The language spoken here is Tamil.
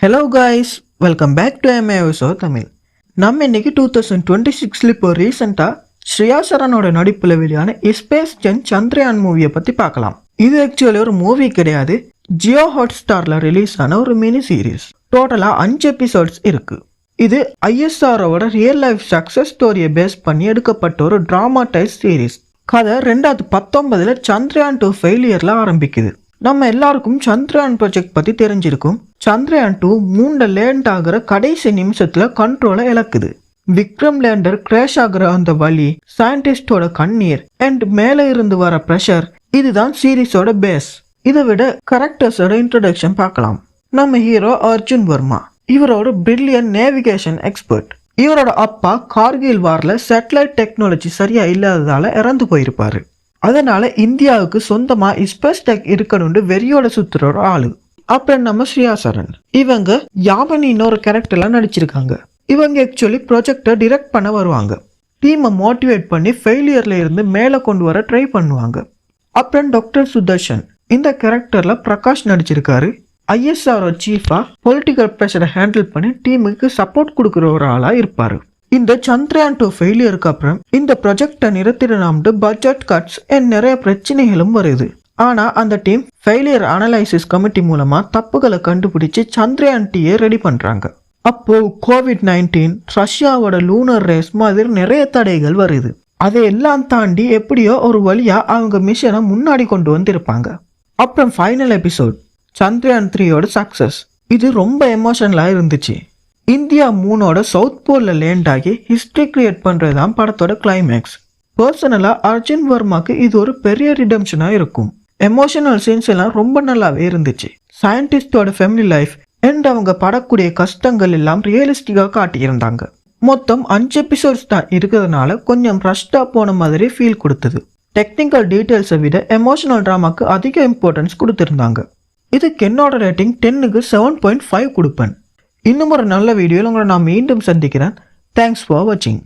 Hello guys, welcome back to MAOSO Tamil. நம்ம இன்னைக்கு 2026 இப்போ ரீசெண்டாக ஸ்ரேயா சரனோட நடிப்பில் வெளியான ஸ்பேஸ் ஜென் சந்திரயான் மூவியை பற்றி பார்க்கலாம். இது ஆக்சுவலி ஒரு மூவி கிடையாது, ஜியோ ஹாட்ஸ்டாரில் ரிலீஸ் ஆன ஒரு மினி சீரீஸ். டோட்டலாக 5 எபிசோட்ஸ் இருக்கு. இது ISROவோட ரியல் லைஃப் சக்ஸஸ் ஸ்டோரியை பேஸ் பண்ணி எடுக்கப்பட்ட ஒரு டிராமாடைஸ் சீரீஸ். கதை 2019 சந்திரயான் 2 ஃபெயிலியரில் ஆரம்பிக்குது. நம்ம எல்லாருக்கும் சந்திரயான் ப்ராஜெக்ட் பற்றி தெரிஞ்சிருக்கும். சந்திரயான் 2 மூன்ல லேண்ட் ஆகிற கடைசி நிமிஷத்துல கண்ட்ரோலை இழக்குது. விக்ரம் லேண்டர் கிராஷ் ஆகிற அந்த வழி, சயின்டிஸ்டோட கண்ணீர் அண்ட் மேலே இருந்து வர ப்ரெஷர், இதுதான் சீரீஸோட பேஸ். இதை விட கரெக்டர்ஸோட இன்ட்ரோடக்ஷன் பார்க்கலாம். நம்ம ஹீரோ அர்ஜுன் வர்மா. இவரோட பிரில்லியன் நேவிகேஷன் எக்ஸ்பர்ட். இவரோட அப்பா கார்கில் வார்ல சேட்டலைட் டெக்னாலஜி சரியா இல்லாததால இறந்து போயிருப்பாரு. அதனால இந்தியாவுக்கு சொந்தமா ஸ்பேஸ் டெக் இருக்கணும்னு வெறியோட சுத்துற ஒரு ஆளு. அப்புறம் நம்ம ஸ்ரேயா சரன். இவங்க யாமினின்னு ஒரு கேரக்டர்ல நடிச்சிருக்காங்க. இவங்க ஆக்சுவலி ப்ராஜெக்டை டிரெக்ட் பண்ண வருவாங்க. டீமை மோட்டிவேட் பண்ணி ஃபெயிலியர்ல இருந்து மேலே கொண்டு வர ட்ரை பண்ணுவாங்க. அப்புறம் டாக்டர் சுதர்ஷன். இந்த கேரக்டர்ல பிரகாஷ் நடிச்சிருக்காரு. ISRO சீஃபா பொலிட்டிக்கல் ப்ரெஷரை ஹேண்டில் பண்ணி டீமுக்கு சப்போர்ட் கொடுக்குற ஒரு ஆளா இருப்பாரு. இந்த சந்திரயான் 2 ஃபெயிலியருக்கு அப்புறம் இந்த ப்ராஜெக்டை நிறுத்திடலாம்னு பட்ஜெட் கட்ஸ் நிறைய பிரச்சனைகளும் வருது. ஆனா அந்த டீம் ஃபெயிலியர் அனலைசிஸ் கமிட்டி மூலமா தப்புகளை கண்டுபிடிச்சு சந்திரயான் 2 ரெடி பண்றாங்க. அப்போ COVID-19, ரஷ்யாவோட லூனர் ரேஸ் மாதிரி நிறைய தடைகள் வருது. அதையெல்லாம் தாண்டி எப்படியோ ஒரு வழியா அவங்க மிஷனை முன்னாடி கொண்டு வந்திருப்பாங்க. அப்புறம் ஃபைனல் எபிசோட் சந்திரயான் 3யோட சக்சஸ். இது ரொம்ப எமோஷனலா இருந்துச்சு. இந்தியா மூனோட சவுத் போல்ல லேண்ட் ஆகி ஹிஸ்டரி கிரியேட் பண்றதுதான் படத்தோட கிளைமேக்ஸ். பர்சனலா அர்ஜுன் வர்மாக்கு இது ஒரு பெரிய ரிடம்ஷனா இருக்கும். எமோஷனல் சீன்ஸ் எல்லாம் ரொம்ப நல்லாவே இருந்துச்சு. சயின்டிஸ்டோட ஃபேமிலி லைஃப் அண்ட் அவங்க படக்கூடிய கஷ்டங்கள் எல்லாம் ரியலிஸ்டிக்கா காட்டியிருந்தாங்க. மொத்தம் 5 எபிசோட்ஸ் தான் இருக்கிறதுனால கொஞ்சம் ரஷ்டா போன மாதிரி ஃபீல் கொடுத்தது. டெக்னிக்கல் டீட்டெயில்ஸை விட எமோஷனல் ட்ராமாக்கு அதிக இம்பார்ட்டன்ஸ் கொடுத்துருந்தாங்க. இதுக்கு என்னோட ரேட்டிங் 10க்கு 7.5 கொடுப்பேன். இன்னும் ஒரு நல்ல வீடியோவில் உங்களை நான் மீண்டும் சந்திக்கிறேன். தேங்க்ஸ் ஃபார் வாட்சிங்.